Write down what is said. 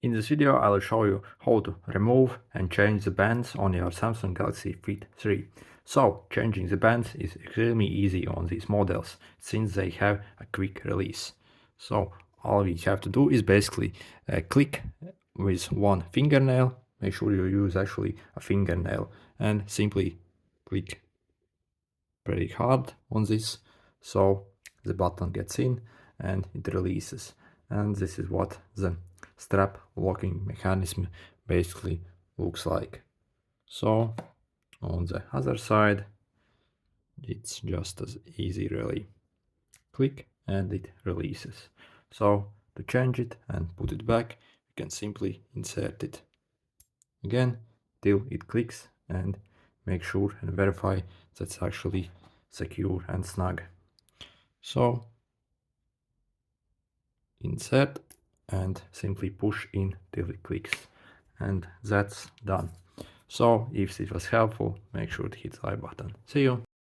In this video I will show you how to remove and change the bands on your Samsung Galaxy Fit 3. So changing the bands is extremely easy on these models since they have a quick release. So all we have to do is basically click with one fingernail, make sure you use actually a fingernail, and simply click pretty hard on this so the button gets in and it releases. And this is what the strap locking mechanism basically looks like. So on the other side it's just as easy really. Click and it releases. So to change it and put it back, you can simply insert it again till it clicks and make sure and verify that's actually secure and snug. So insert and simply push in till it clicks, and that's done. So if it was helpful, make sure to hit the like button. See you.